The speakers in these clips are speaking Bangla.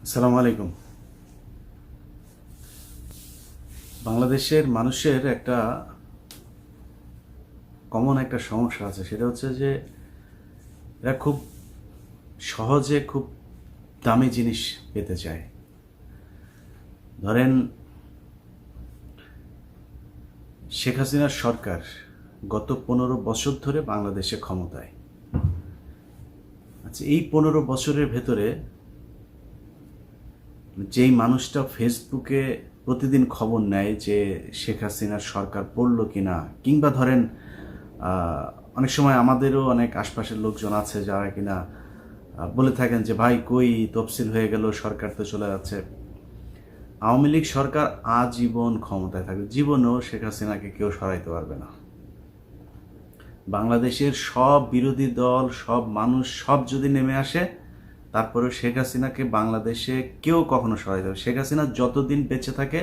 আসসালামু আলাইকুম। বাংলাদেশের মানুষের একটা কমন একটা সমস্যা আছে, সেটা হচ্ছে যে এরা খুব সহজে খুব দামি জিনিস পেতে চায়। ধরেন, শেখ হাসিনার সরকার গত 15 বছর ধরে বাংলাদেশে ক্ষমতায়। আচ্ছা, এই 15 বছরের ভেতরে যেই মানুষটা ফেসবুকে প্রতিদিন খবর নেয় যে শেখ হাসিনার সরকার পড়ল কিনা, কিংবা ধরেন অনেক সময় আমাদেরও অনেক আশপাশের লোকজন আছে যারা কিনা বলে থাকেন যে ভাই কই তফসিল হয়ে গেল, সরকার তো চলে যাচ্ছে। আওয়ামী লীগ সরকার আজীবন ক্ষমতায় থাকবে, জীবনেও শেখ হাসিনাকে কেউ সরাইতে পারবে না। বাংলাদেশের সব বিরোধী দল, সব মানুষ, সব যদি নেমে আসে, তারপরে শেখ হাসিনাকে বাংলাদেশে কেউ কখনো সরাইতে পারবে। শেখ হাসিনা যতদিন বেঁচে থাকে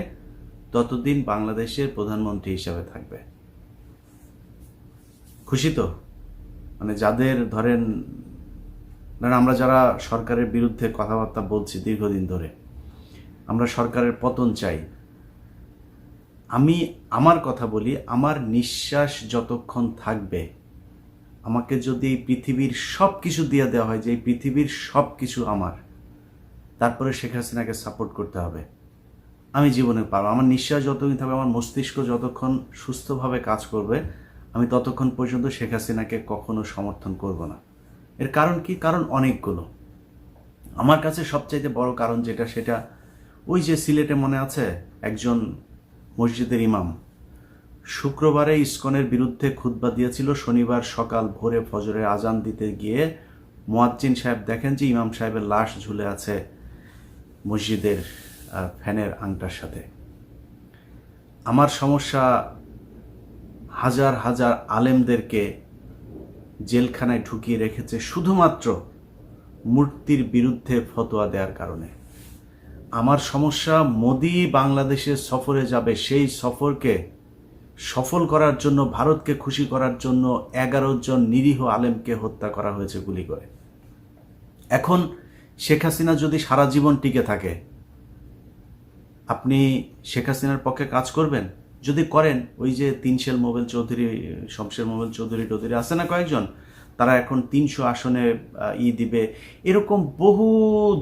ততদিন বাংলাদেশের প্রধানমন্ত্রী হিসাবে থাকবে। খুশি তো? মানে যাদের ধরেন আমরা যারা সরকারের বিরুদ্ধে কথাবার্তা বলছি দীর্ঘদিন ধরে, আমরা সরকারের পতন চাই। আমি আমার কথা বলি, আমার নিঃশ্বাস যতক্ষণ থাকবে, আমাকে যদি এই পৃথিবীর সব কিছু দিয়ে দেওয়া হয় যে এই পৃথিবীর সব কিছু আমার, তারপরে শেখ হাসিনাকে সাপোর্ট করতে হবে, আমি জীবনে পারবো। আমার নিঃশ্বাস যতদিন থাকবে, আমার মস্তিষ্ক যতক্ষণ সুস্থভাবে কাজ করবে, আমি ততক্ষণ পর্যন্ত শেখ হাসিনাকে কখনো সমর্থন করব না। এর কারণ কি? কারণ অনেকগুলো। আমার কাছে সবচাইতে বড় কারণ যেটা, সেটা ওই যে সিলেটে মনে আছে একজন মসজিদের ইমাম শুক্রবারে ইসকনের বিরুদ্ধে খুতবা দিয়েছিল। শনিবার সকাল ভোরে ফজরের আজান দিতে গিয়ে মুয়াজ্জিন সাহেব দেখেন যে ইমাম সাহেবের লাশ ঝুলে আছে মসজিদের ফ্যানের আংটার সাথে। আমার সমস্যা হাজার হাজার আলেমদেরকে জেলখানায় ঢুকিয়ে রেখেছে শুধুমাত্র মূর্তির বিরুদ্ধে ফতোয়া দেওয়ার কারণে। আমার সমস্যা মোদি বাংলাদেশে সফরে যাবে, সেই সফরকে সফল করার জন্য, ভারতকে খুশি করার জন্য 11 জন নিরীহ আলেমকে হত্যা করা হয়েছে গুলি করে। এখন শেখ হাসিনা যদি সারা জীবন টিকে থাকে, আপনি শেখ হাসিনার পক্ষে কাজ করবেন? যদি করেন, ওই যে তিনশের মোবেল চৌধুরী, শমশের মোবেল চৌধুরী টৌধুরী আছে না কয়েকজন, তারা এখন 300 আসনে দিবে। এরকম বহু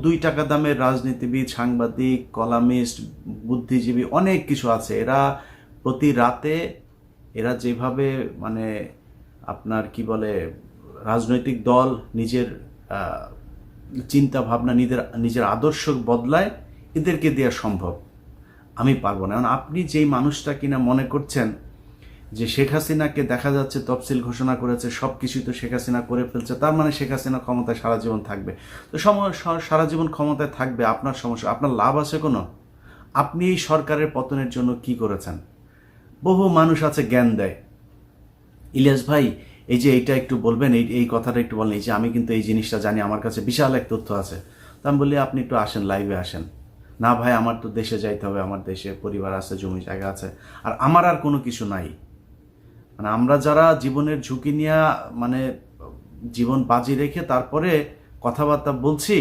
2 টাকা দামের রাজনীতিবিদ, সাংবাদিক, কলামিস্ট, বুদ্ধিজীবী অনেক কিছু আছে। এরা প্রতি রাতে এরা যেভাবে মানে আপনার কি বলে রাজনৈতিক দল নিজের চিন্তা ভাবনা, নিজের আদর্শ বদলায়, এদেরকে দেওয়া সম্ভব। আমি পারবো না। আপনি যেই মানুষটা কিনা মনে করছেন যে শেখ হাসিনাকে দেখা যাচ্ছে তফসিল ঘোষণা করেছে, সব কিছুই তো শেখ হাসিনা করে ফেলছে, তার মানে শেখ হাসিনা ক্ষমতায় সারা জীবন থাকবে। তো সারা জীবন ক্ষমতায় থাকবে, আপনার সমস্যা, আপনার লাভ আছে কোনো? আপনি এই সরকারের পতনের জন্য কি করেছেন? বহু মানুষ আছে জ্ঞান দেয়, ইলিয়াস ভাই এই যে এইটা একটু বলবেন, এই কথাটা একটু বলেন, এই যে আমি কিন্তু এই জিনিসটা জানি, আমার কাছে বিশাল এক তথ্য আছে। তা আমি বলি আপনি একটু আসেন, লাইভে আসেন। না ভাই, আমার তো দেশে যাইতে হবে, আমার দেশে পরিবার আছে, জমি জায়গা আছে, আর আমার আর কোনো কিছু নাই। মানে আমরা যারা জীবনের ঝুঁকি নিয়ে মানে জীবন বাজি রেখে তারপরে কথাবার্তা বলছি,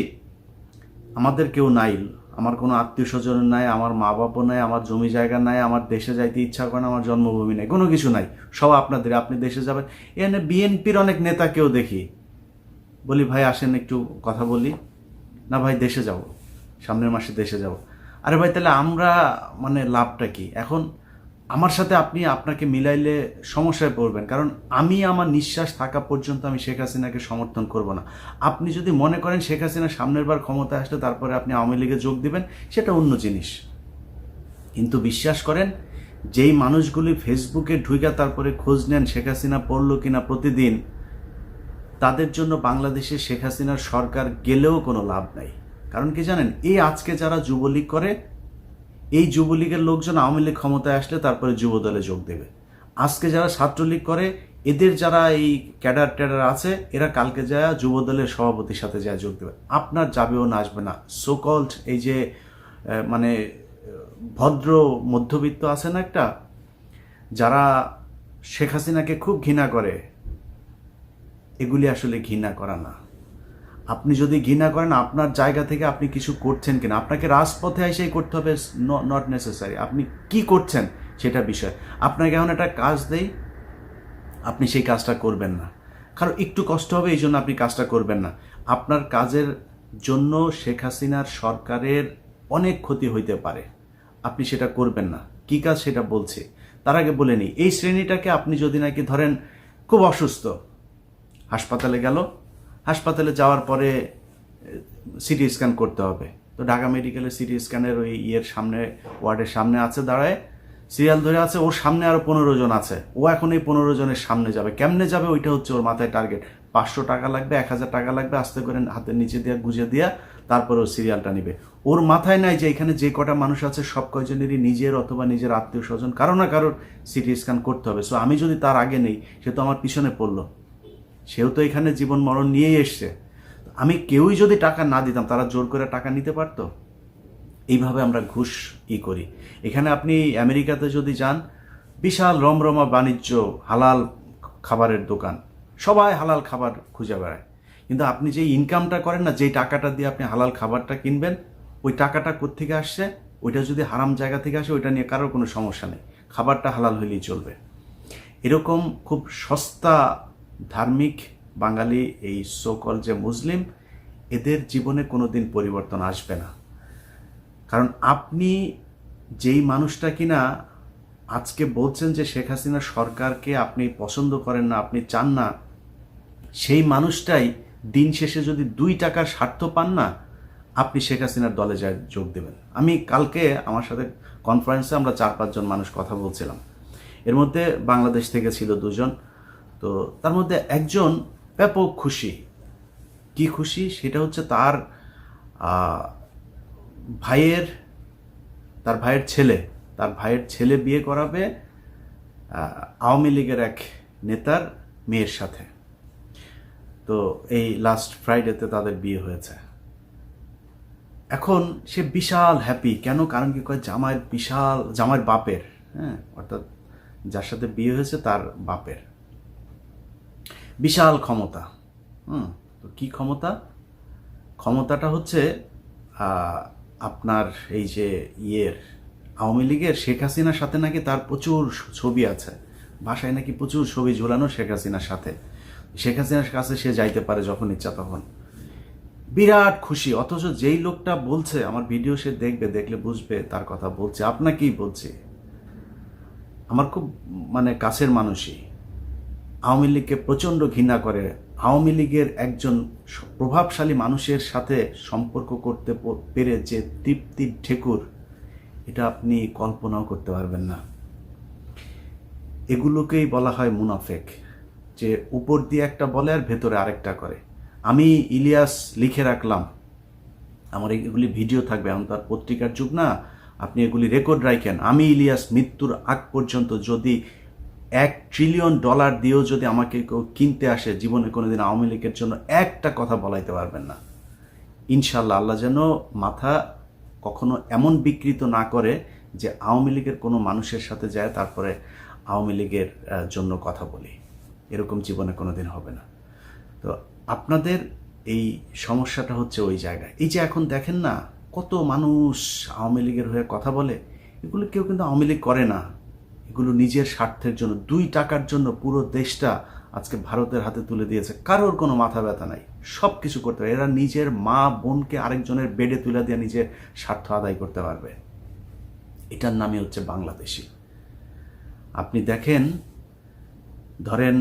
আমাদের কেউ নাই, আমার কোনো আত্মীয় স্বজন নাই, আমার মা বাবা নাই, আমার জমি জায়গা নাই, আমার দেশে যাইতে ইচ্ছা করে না, আমার জন্মভূমি নাই, কোনো কিছু নাই, সব আপনাদের। আপনি দেশে যাবেন। এখানে বিএনপির অনেক নেতাকেও দেখি, বলি ভাই আসেন একটু কথা বলি। না ভাই দেশে যাব, সামনের মাসে দেশে যাব। আরে ভাই তাহলে আমরা মানে লাভটা কি? এখন আমার সাথে আপনি আপনাকে মিলাইলে সমস্যায় পড়বেন, কারণ আমি আমার নিঃশ্বাস থাকা পর্যন্ত আমি শেখ হাসিনাকে সমর্থন করব না। আপনি যদি মনে করেন শেখ হাসিনা সামনের বার ক্ষমতায় আসলে তারপরে আপনি আওয়ামী লীগে যোগ দিবেন, সেটা অন্য জিনিস। কিন্তু বিশ্বাস করেন, যেই মানুষগুলি ফেসবুকে ঢুকে তারপরে খোঁজ নেন শেখ হাসিনা পড়লো কিনা প্রতিদিন, তাদের জন্য বাংলাদেশে শেখ হাসিনার সরকার গেলেও কোনো লাভ নাই। কারণ কি জানেন, এই আজকে যারা যুবলীগ করে, এই যুবলীগের লোকজন আওয়ামী লীগ ক্ষমতায় আসলে তারপরে যুব দলে যোগ দেবে। আজকে যারা ছাত্রলীগ করে, এদের যারা এই ক্যাডার আছে, এরা কালকে যায় যুব দলের সভাপতির সাথে যায় যোগ দেবে। আপনার যাবেও না, আসবে না। সোকল্ড এই যে মানে ভদ্র মধ্যবিত্ত আছে না একটা, যারা শেখ হাসিনাকে খুব ঘৃণা করে, এগুলি আসলে ঘৃণা করা না। আপনি যদি ঘৃণা করেন আপনার জায়গা থেকে আপনি কিছু করছেন কিনা, আপনাকে রাজপথে এসেই করতে হবে, নট নেসেসারি। আপনি কি করছেন সেটা বিষয়। আপনাকে এখন একটা কাজ দেই, আপনি সেই কাজটা করবেন না, কারণ একটু কষ্ট হবে এই জন্য আপনি কাজটা করবেন না। আপনার কাজের জন্য শেখ হাসিনার সরকারের অনেক ক্ষতি হইতে পারে, আপনি সেটা করবেন না। কি কাজ সেটা বলছি, তার আগে বলে নিই। এই শ্রেণীটাকে আপনি যদি নাকি ধরেন খুব অসুস্থ, হাসপাতালে গেল, হাসপাতালে যাওয়ার পরে সিটি স্ক্যান করতে হবে, তো ঢাকা মেডিকেলের সিটি স্ক্যানের ওই সামনে, ওয়ার্ডের সামনে আছে দাঁড়ায়, সিরিয়াল ধরে আছে, ওর সামনে আরও 15 জন আছে, ও এখন এই 15 জনের সামনে যাবে। কেমনে যাবে ওইটা হচ্ছে ওর মাথায় টার্গেট। 500 টাকা লাগবে, 1000 টাকা লাগবে, আস্তে করে হাতের নিচে দিয়ে গুজে দিয়া তারপরে ও সিরিয়ালটা নিবে। ওর মাথায় নাই যে এখানে যে কটা মানুষ আছে সব কয়জনেরই নিজের অথবা নিজের আত্মীয় স্বজন কারো না কারোর সিটি স্ক্যান করতে হবে। সো আমি যদি তার আগে নেই, সে তো আমার পিছনে পড়লো, সেও তো এখানে জীবন মরণ নিয়েই এসছে। আমি কেউই যদি টাকা না দিতাম, তারা জোর করে টাকা নিতে পারতো? এইভাবে আমরা ঘুষ করি। এখানে আপনি আমেরিকাতে যদি যান, বিশাল রমরমা বাণিজ্য, হালাল খাবারের দোকান, সবাই হালাল খাবার খুঁজে বেড়ায়। কিন্তু আপনি যে ইনকামটা করেন না, যেই টাকাটা দিয়ে আপনি হালাল খাবারটা কিনবেন, ওই টাকাটা কোত্থেকে আসছে? ওইটা যদি হারাম জায়গা থেকে আসে, ওইটা নিয়ে কারোর কোনো সমস্যা নেই, খাবারটা হালাল হইলেই চলবে। এরকম খুব সস্তা ধার্মিক বাঙালি, এই সোকল যে মুসলিম, এদের জীবনে কোনো দিন পরিবর্তন আসবে না। কারণ আপনি যেই মানুষটা কিনা আজকে বলছেন যে শেখ হাসিনা সরকারকে আপনি পছন্দ করেন না, আপনি চান না, সেই মানুষটাই দিন শেষে যদি 2 টাকার স্বার্থ পান না, আপনি শেখ হাসিনার দলে যোগ দেবেন। আমি কালকে আমার সাথে কনফারেন্সে আমরা 4-5 জন মানুষ কথা বলছিলাম, এর মধ্যে বাংলাদেশ থেকে ছিল 2 জন। তো তার মধ্যে একজন ব্যাপক খুশি। কি খুশি? সেটা হচ্ছে তার ভাইয়ের ছেলে বিয়ে করাবে আওয়ামী লীগের এক নেতার মেয়ের সাথে। তো এই লাস্ট ফ্রাইডেতে তাদের বিয়ে হয়েছে। এখন সে বিশাল হ্যাপি। কেন? কারণ কি কয়, জামাইয়ের বাপের, হ্যাঁ, অর্থাৎ যার সাথে বিয়ে হয়েছে তার বাপের বিশাল ক্ষমতা। তো কি ক্ষমতাটা হচ্ছে আপনার এই যে আওয়ামী লীগের শেখ হাসিনার সাথে নাকি তার প্রচুর ছবি আছে, বাসায় নাকি প্রচুর ছবি ঝুলানো শেখ হাসিনার সাথে। শেখ হাসিনার কাছে সে যাইতে পারে যখন ইচ্ছা তখন। বিরাট খুশি। অথচ যেই লোকটা বলছে, আমার ভিডিও সে দেখলে বুঝবে তার কথা বলছে, আপনাকেই বলছে, আমার খুব কাছের মানুষই, আওয়ামী লীগকে প্রচণ্ড ঘৃণা করে। আওয়ামী লীগের একজন প্রভাবশালী মানুষের সাথে সম্পর্ক করতে পেরে যে তৃপ্তির ঠেকুর, এটা আপনি কল্পনাও করতে পারবেন না। এগুলোকেই বলা হয় মুনাফেক, যে উপর দিয়ে একটা বলে আর ভেতরে আরেকটা করে। আমি ইলিয়াস লিখে রাখলাম, আমার এগুলি ভিডিও থাকবে, এখন তার পত্রিকার যুগ না, আপনি এগুলি রেকর্ড রাখেন। আমি ইলিয়াস মৃত্যুর আগ পর্যন্ত যদি $1 ট্রিলিয়ন দিয়েও যদি আমাকে কেউ কিনতে আসে, জীবনে কোনোদিন আওয়ামী লীগের জন্য একটা কথা বলাইতে পারবেন না। ইনশাল্লাহ আল্লাহ যেন মাথা কখনো এমন বিকৃত না করে যে আওয়ামী লীগের কোনো মানুষের সাথে যায় তারপরে আওয়ামী লীগের জন্য কথা বলি, এরকম জীবনে কোনোদিন হবে না। তো আপনাদের এই সমস্যাটা হচ্ছে ওই জায়গায়। এই যে এখন দেখেন না, কত মানুষ আওয়ামী লীগের হয়ে কথা বলে, এগুলো কেউ কিন্তু আওয়ামী লীগ করে না, এগুলো নিজের স্বার্থের জন্য, 2 টাকার জন্য পুরো দেশটা আজকে ভারতের হাতে তুলে দিয়েছে। কারোর কোনো মাথা ব্যথা নাই, সব কিছু করতে পারে। এরা নিজের মা বোনকে আরেকজনের বেডে তুলে দিয়ে নিজের স্বার্থ আদায় করতে পারবে। এটার নামই হচ্ছে বাংলাদেশি। আপনি দেখেন, ধরেন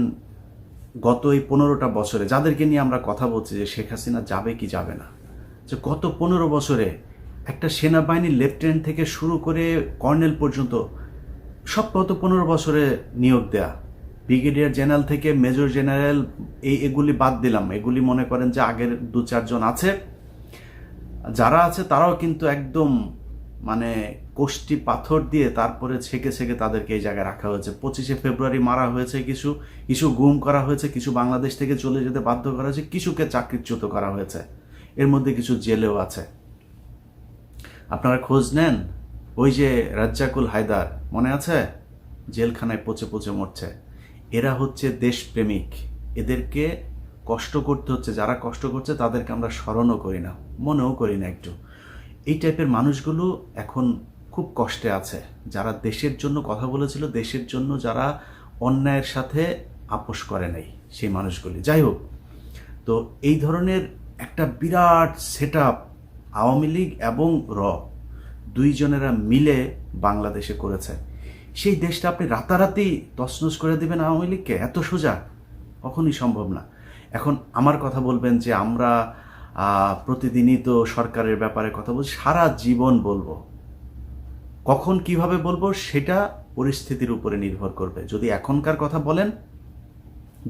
গত এই 15টা বছরে যাদেরকে নিয়ে আমরা কথা বলছি যে শেখ হাসিনা যাবে কি যাবে না, যে গত 15 বছরে একটা সেনাবাহিনীর লেফটেন্যান্ট থেকে শুরু করে কর্নেল পর্যন্ত সব গত 15 বছরে নিয়োগ দেয়া, ব্রিগেডিয়ার জেনারেল থেকে মেজর জেনারেল, এগুলি বাদ দিলাম, এগুলি মনে করেন যে আগের 2-4 জন আছে, যারা আছে তারাও কিন্তু একদম কোষ্টি পাথর দিয়ে তারপরে ছেঁকে তাদেরকে এই জায়গায় রাখা হয়েছে। 25শে ফেব্রুয়ারি মারা হয়েছে, কিছু গুম করা হয়েছে, কিছু বাংলাদেশ থেকে চলে যেতে বাধ্য করা হয়েছে, কিছুকে চাকরিচ্যুত করা হয়েছে, এর মধ্যে কিছু জেলেও আছে। আপনারা খোঁজ নেন, ওই যে রাজ্জাকুল হায়দার মনে আছে, জেলখানায় পচে মরছে। এরা হচ্ছে দেশপ্রেমিক, এদেরকে কষ্ট করতে হচ্ছে, যারা কষ্ট করছে তাদেরকে আমরা স্মরণও করি না, মনেও করি না একটু। এই টাইপের মানুষগুলো এখন খুব কষ্টে আছে, যারা দেশের জন্য কথা বলেছিল, দেশের জন্য যারা অন্যায়ের সাথে আপোষ করে নাই সেই মানুষগুলি। যাই হোক, তো এই ধরনের একটা বিরাট সেট আপ আওয়ামী লীগ এবং দুইজনেরা মিলে বাংলাদেশে করেছে। সেই দেশটা আপনি রাতারাতি তছনছ করে দিবেন আওয়ামী লীগকে? এত সোজা কখনই সম্ভব না। এখন আমার কথা বলবেন যে আমরা প্রতিদিনই তো সরকারের ব্যাপারে কথা বলছি, সারা জীবন বলবো। কখন কিভাবে বলবো সেটা পরিস্থিতির উপরে নির্ভর করবে। যদি এখনকার কথা বলেন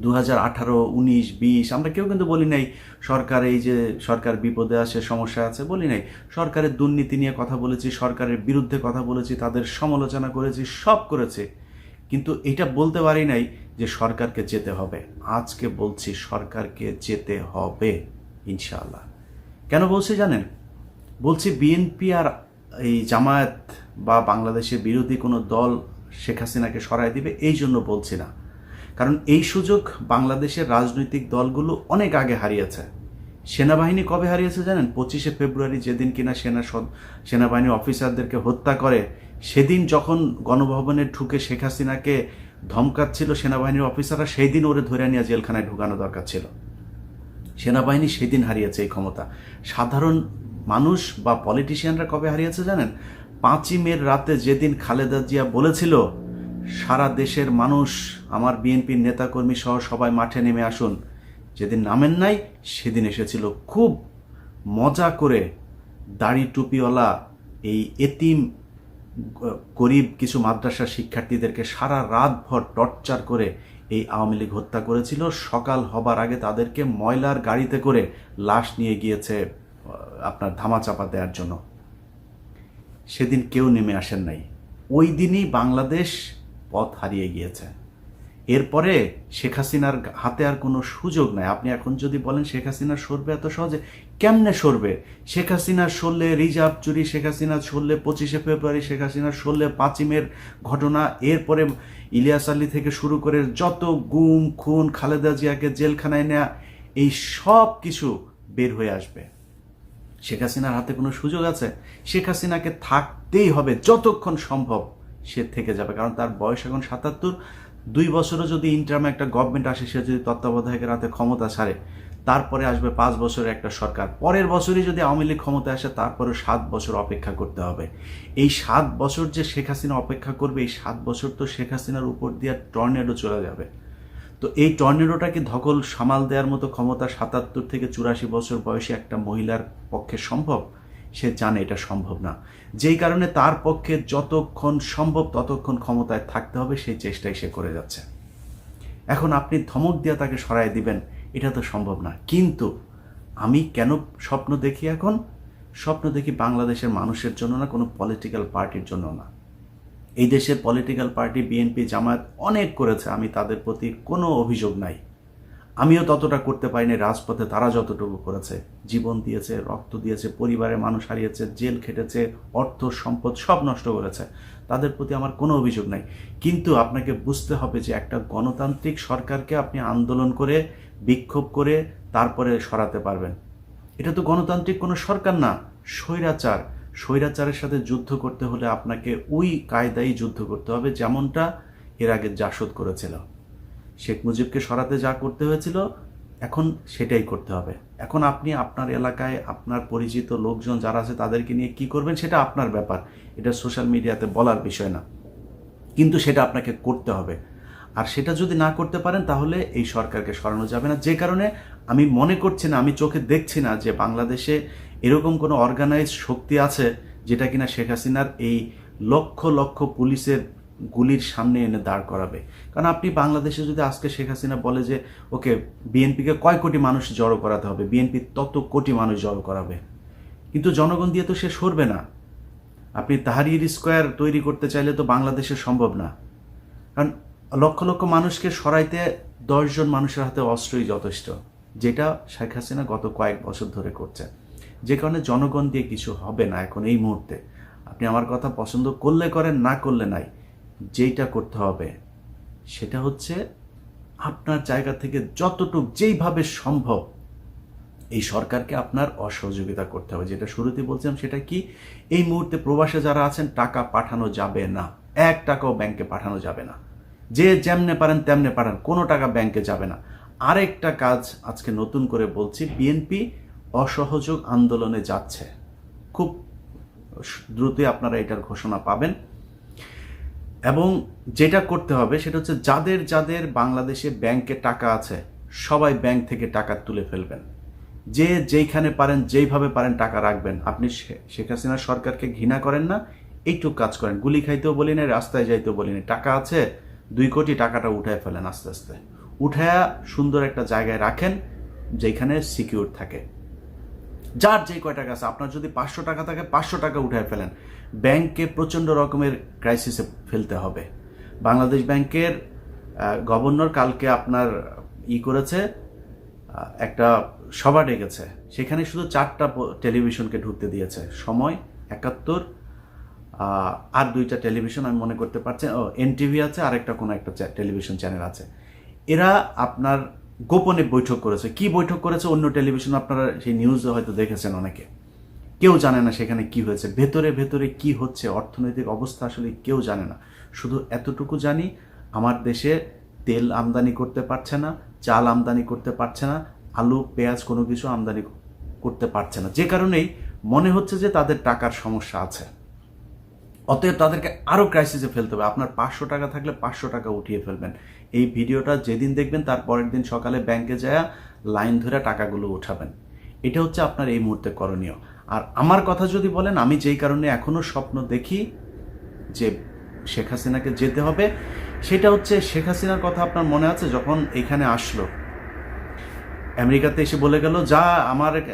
2018, 19, 20 আমরা কেউ কিন্তু বলি নাই সরকার এই যে সরকার বিপদে আছে, সমস্যা আছে, বলি নাই। সরকারের দুর্নীতি নিয়ে কথা বলেছি, সরকারের বিরুদ্ধে কথা বলেছি, তাদের সমালোচনা করেছি, সব করেছি, কিন্তু এটা বলতে পারি নাই যে সরকারকে যেতে হবে। আজকে বলছি সরকারকে যেতে হবে ইনশাআল্লাহ। কেন বলছি জানেন? বলছি বিএনপি আর এই জামায়াত বা বাংলাদেশের বিরোধী কোনো দল শেখ হাসিনাকে সরায় দিবে এই জন্য বলছি না। কারণ এই সুযোগ বাংলাদেশের রাজনৈতিক দলগুলো অনেক আগে হারিয়েছে। সেনাবাহিনী কবে হারিয়েছে জানেন? 25শে ফেব্রুয়ারি, যেদিন কিনা সেনাবাহিনীর অফিসারদেরকে হত্যা করে, সেদিন যখন গণভবনে ঢুকে শেখ হাসিনাকে ধমকাচ্ছিল সেনাবাহিনীর অফিসাররা, সেই দিন ওরে ধরে নিয়ে জেলখানায় ঢুকানো দরকার ছিল। সেনাবাহিনী সেদিন হারিয়েছে এই ক্ষমতা। সাধারণ মানুষ বা পলিটিশিয়ানরা কবে হারিয়েছে জানেন? 5ই মের রাতে, যেদিন খালেদা জিয়া বলেছিল সারা দেশের মানুষ, আমার বিএনপির নেতাকর্মী সহ সবাই মাঠে নেমে আসুন, যেদিন নামেন নাই সেদিন এসেছিল খুব মজা করে দাড়ি টুপিওয়ালা এই এতিম গরিব কিছু মাদ্রাসার শিক্ষার্থীদেরকে সারা রাত ভর টর্চার করে এই আওয়ামী লীগ হত্যা করেছিল। সকাল হবার আগে তাদেরকে ময়লার গাড়িতে করে লাশ নিয়ে গিয়েছে আপনার ধামাচাপা দেওয়ার জন্য। সেদিন কেউ নেমে আসেন নাই। ওই দিনই বাংলাদেশ পথ হারিয়ে গিয়েছে। এরপরে শেখ হাসিনার হাতে আর কোনো সুযোগ নাই। আপনি এখন যদি বলেন শেখ হাসিনা সরবে এত সহজে, কেমনে সরবে? শেখ হাসিনা সরলে রিজার্ভ চুরি, শেখ হাসিনা সরলে 25শে ফেব্রুয়ারি, শেখ হাসিনা সরলে 5ই মের ঘটনা, এরপরে ইলিয়াস আলী থেকে শুরু করে যত গুম খুন, খালেদা জিয়াকে জেলখানায় নেয়া, এই সব কিছু বের হয়ে আসবে। শেখ হাসিনার হাতে কোনো সুযোগ আছে? শেখ হাসিনাকে থাকতেই হবে যতক্ষণ সম্ভব, সে থেকে যাবে। কারণ তার বয়স এখন 77। 2 বছরও যদি ইন্টার্মে একটা গভর্নমেন্ট আসে, সে যদি তত্ত্বাবধায়কের হাতে ক্ষমতা ছাড়ে, তারপরে আসবে 5 বছরের একটা সরকার। পরের বছরই যদি আওয়ামী লীগ ক্ষমতায় আসে, তারপরে 7 বছর অপেক্ষা করতে হবে। এই 7 বছর যে শেখ হাসিনা অপেক্ষা করবে, এই 7 বছর তো শেখ হাসিনার উপর দিয়ে টর্নেডো চলে যাবে। তো এই টর্নেডোটাকে ধকল সামাল দেওয়ার মতো ক্ষমতা 77 থেকে 84 বছর বয়সী একটা মহিলার পক্ষে সম্ভব? সে জানে এটা সম্ভব না। যেই কারণে তার পক্ষে যতক্ষণ সম্ভব ততক্ষণ ক্ষমতায় থাকতে হবে, সেই চেষ্টাই সে করে যাচ্ছে। এখন আপনি ধমক দিয়ে তাকে সরাই দিবেন, এটা তো সম্ভব না। কিন্তু আমি কেন স্বপ্ন দেখি? এখন স্বপ্ন দেখি বাংলাদেশের মানুষের জন্য না, কোনো পলিটিক্যাল পার্টির জন্য না। এই দেশের পলিটিক্যাল পার্টি বিএনপি, জামায়াত অনেক করেছে, আমি তাদের প্রতি কোনো অভিযোগ নাই। আমিও ততটা করতে পারিনি রাজপথে তারা যতটুকু করেছে। জীবন দিয়েছে, রক্ত দিয়েছে, পরিবারের মানুষ হারিয়েছে, জেল খেটেছে, অর্থ সম্পদ সব নষ্ট করেছে। তাদের প্রতি আমার কোনো অভিযোগ নাই। কিন্তু আপনাকে বুঝতে হবে যে একটা গণতান্ত্রিক সরকারকে আপনি আন্দোলন করে, বিক্ষোভ করে তারপরে সরাতে পারবেন। এটা তো গণতান্ত্রিক কোনো সরকার না, স্বৈরাচার। স্বৈরাচারের সাথে যুদ্ধ করতে হলে আপনাকে ওই কায়দায় যুদ্ধ করতে হবে, যেমনটা এর আগে জাসদ করেছিল। শেখ মুজিবকে সরাতে যা করতে হয়েছিল, এখন সেটাই করতে হবে। এখন আপনি আপনার এলাকায় আপনার পরিচিত লোকজন যারা আছে তাদেরকে নিয়ে কি করবেন সেটা আপনার ব্যাপার, এটা সোশ্যাল মিডিয়াতে বলার বিষয় না, কিন্তু সেটা আপনাকে করতে হবে। আর সেটা যদি না করতে পারেন তাহলে এই সরকারকে সরানো যাবে না। যে কারণে আমি মনে করছি না, আমি চোখে দেখছি না যে বাংলাদেশে এরকম কোনো অর্গানাইজড শক্তি আছে যেটা কিনা শেখ হাসিনার এই লক্ষ লক্ষ পুলিশের গুলির সামনে এনে দাঁড় করাবে। কারণ আপনি বাংলাদেশে যদি আজকে শেখ হাসিনা বলে যে ওকে বিএনপিকে কয় কোটি মানুষ জড়ো করাতে হবে, বিএনপি তত কোটি মানুষ জড়ো করাবে, কিন্তু জনগণ দিয়ে তো সে সরবে না। আপনি তাহরির স্কোয়ার তৈরি করতে চাইলে তো বাংলাদেশে সম্ভব না। কারণ লক্ষ লক্ষ মানুষকে সরাইতে 10 জন মানুষের হাতে অস্ত্রই যথেষ্ট, যেটা শেখ হাসিনা গত কয়েক বছর ধরে করছে। যে কারণে জনগণ দিয়ে কিছু হবে না এখন এই মুহূর্তে। আপনি আমার কথা পছন্দ করলে করেন, না করলে নাই। যেইটা করতে হবে সেটা হচ্ছে আপনার জায়গা থেকে যতটুক যেইভাবে সম্ভব এই সরকারকে আপনার অসহযোগিতা করতে হবে। যেটা শুরুতে বলছিলাম সেটা কি, এই মুহূর্তে প্রবাসে যারা আছেন টাকা পাঠানো যাবে না, 1 টাকাও ব্যাংকে পাঠানো যাবে না। যে যেমনে পারেন তেমনে পাঠান, কোনো টাকা ব্যাংকে যাবে না। আরেকটা কাজ আজকে নতুন করে বলছি, বিএনপি অসহযোগ আন্দোলনে যাচ্ছে, খুব দ্রুতই আপনারা এটার ঘোষণা পাবেন। এবং যেটা করতে হবে সেটা হচ্ছে যাদের যাদের বাংলাদেশে ব্যাংকে টাকা আছে সবাই ব্যাংক থেকে টাকা তুলে ফেলবেন। যে যেইখানে পারেন যেইভাবে পারেন টাকা রাখবেন। আপনি শেখ হাসিনার সরকারকে ঘৃণা করেন না, এইটুকু কাজ করেন। গুলি খাইতেও বলি না, রাস্তায় যাইতেও বলি না। টাকা আছে 2 কোটি, টাকাটা উঠায় ফেলেন আস্তে আস্তে, উঠায়া সুন্দর একটা জায়গায় রাখেন যেখানে সিকিউর থাকে। যার যে কয় টাকা আছে, আপনার যদি 500 টাকা থাকে 500 টাকা উঠায় ফেলেন। ব্যাংকে প্রচণ্ড রকমের ক্রাইসিসে ফেলতে হবে। বাংলাদেশ ব্যাংকের গভর্নর কালকে আপনার করেছে, একটা সভা ডেকেছে, সেখানে শুধু 4টা টেলিভিশনকে ঢুকতে দিয়েছে, সময়, 71, আর 2টা টেলিভিশন আমি মনে করতে পারছি, এনটিভি আছে, আরেকটা কোনো একটা টেলিভিশন চ্যানেল আছে। এরা আপনার গোপনে বৈঠক করেছে। কি বৈঠক করেছে অন্য টেলিভিশন আপনারা সেই নিউজে হয়তো দেখেছেন অনেকে, কেউ জানে না সেখানে কি হয়েছে, ভেতরে ভেতরে কি হচ্ছে, অর্থনৈতিক অবস্থা আসলে কেউ জানে না। শুধু এতটুকু জানি, আমার দেশে তেল আমদানি করতে পারছে না, চাল আমদানি করতে পারছে না, আলু পেঁয়াজ কোনো কিছু আমদানি করতে পারছে না, যে কারণেই মনে হচ্ছে যে তাদের টাকার সমস্যা আছে। অতএব তাদেরকে আরও ক্রাইসিসে ফেলতে হবে। আপনার 500 টাকা থাকলে 500 টাকা উঠিয়ে ফেলবেন। এই ভিডিওটা যেদিন দেখবেন তার পরের দিন সকালে ব্যাংকে যায় লাইন ধরে টাকাগুলো উঠাবেন। এটা হচ্ছে আপনার এই মুহূর্তে করণীয়। আর আমার কথা যদি বলেন, আমি যেই কারণে এখনও স্বপ্ন দেখি যে শেখ হাসিনাকে যেতে হবে, সেটা হচ্ছে শেখ হাসিনার কথা আপনার মনে আছে যখন এখানে আসলো, আমেরিকাতে এসে বলে গেল, যা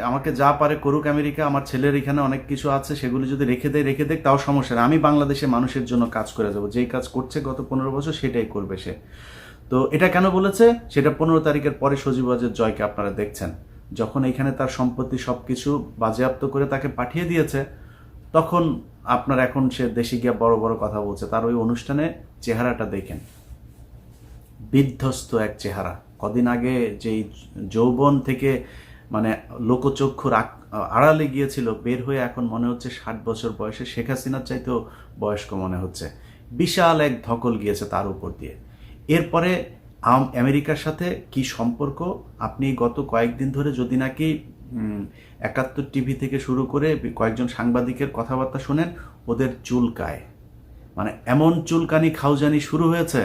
আমাকে যা পারে করুক আমেরিকা, আমার ছেলের এখানে অনেক কিছু আছে, সেগুলো যদি রেখে দেয় তাও সমস্যা নেই, আমি বাংলাদেশে মানুষের জন্য কাজ করে যাব। যেই কাজ করছে গত 15 বছর সেটাই করবে সে। তো এটা কেন বলেছে, সেটা 15 তারিখের পরে সজীবজের জয়কে আপনারা দেখছেন, যখন এখানে তার সম্পত্তি সব কিছু বাজেয়াপ্ত করে তাকে পাঠিয়ে দিয়েছে, তখন আপনার এখন সে দেশে গিয়ে বড় বড় কথা বলছে। তার ওই অনুষ্ঠানে চেহারাটা দেখেন, বিধ্বস্ত এক চেহারা। কদিন আগে যেই যৌবন থেকে মানে লোকচক্ষুর আড়ালে গিয়েছিল, বের হয়ে এখন মনে হচ্ছে 60 বছর বয়সে শেখ হাসিনার চাইতেও বয়স্ক মনে হচ্ছে। বিশাল এক ধকল গিয়েছে তার উপর দিয়ে। এরপরে আমেরিকার সাথে কি সম্পর্ক, আপনি গত কয়েকদিন ধরে যদি নাকি 71 টিভি থেকে শুরু করে কয়েকজন সাংবাদিকের কথাবার্তা শোনেন, ওদের চুলকায়, মানে এমন চুলকানি খাউজানি শুরু হয়েছে,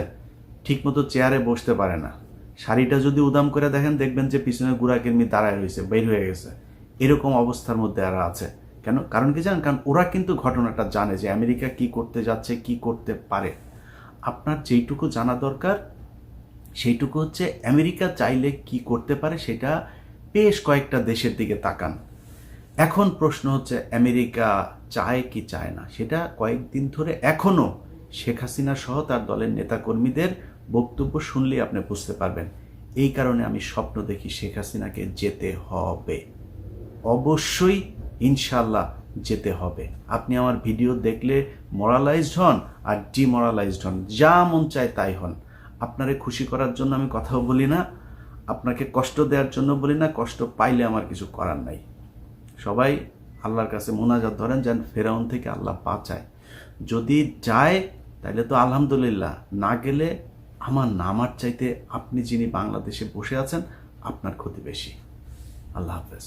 ঠিকমতো চেয়ারে বসতে পারে না। শাড়িটা যদি উদাম করে দেখেন, দেখবেন যে পিছনে গুড়া কিরমি দাঁড়ায় রয়েছে, বের হয়ে গেছে। এরকম অবস্থার মধ্যে এরা আছে। কেন? কারণ কি জানেন? কারণ ওরা কিন্তু ঘটনাটা জানে যে আমেরিকা কি করতে যাচ্ছে, কি করতে পারে। আপনার যেইটুকু জানা দরকার সেইটুকু হচ্ছে আমেরিকা চাইলে কি করতে পারে, সেটা বেশ কয়েকটা দেশের দিকে তাকান। এখন প্রশ্ন হচ্ছে আমেরিকা চায় কি চায় না, সেটা কয়েকদিন ধরে এখনও শেখ হাসিনা সহ তার দলের নেতাকর্মীদের বক্তব্য শুনলেই আপনি বুঝতে পারবেন। এই কারণে আমি স্বপ্ন দেখি শেখ হাসিনাকে যেতে হবে, অবশ্যই ইনশাল্লাহ যেতে হবে। আপনি আমার ভিডিও দেখলে মরালাইজড হন আর ডিমরালাইজড হন, যা মন চায় তাই হন। আপনারে খুশি করার জন্য আমি কথাও বলি না, আপনাকে কষ্ট দেওয়ার জন্য বলি না, কষ্ট পাইলে আমার কিছু করার নাই। সবাই আল্লাহর কাছে মোনাজাত ধরেন যেন ফেরাউন থেকে আল্লাহ বাঁচায়। যদি যায় তাহলে তো আলহামদুলিল্লাহ, না গেলে আমার চাইতে আপনি যিনি বাংলাদেশে বসে আছেন আপনার ক্ষতি বেশি। আল্লাহ হাফেজ।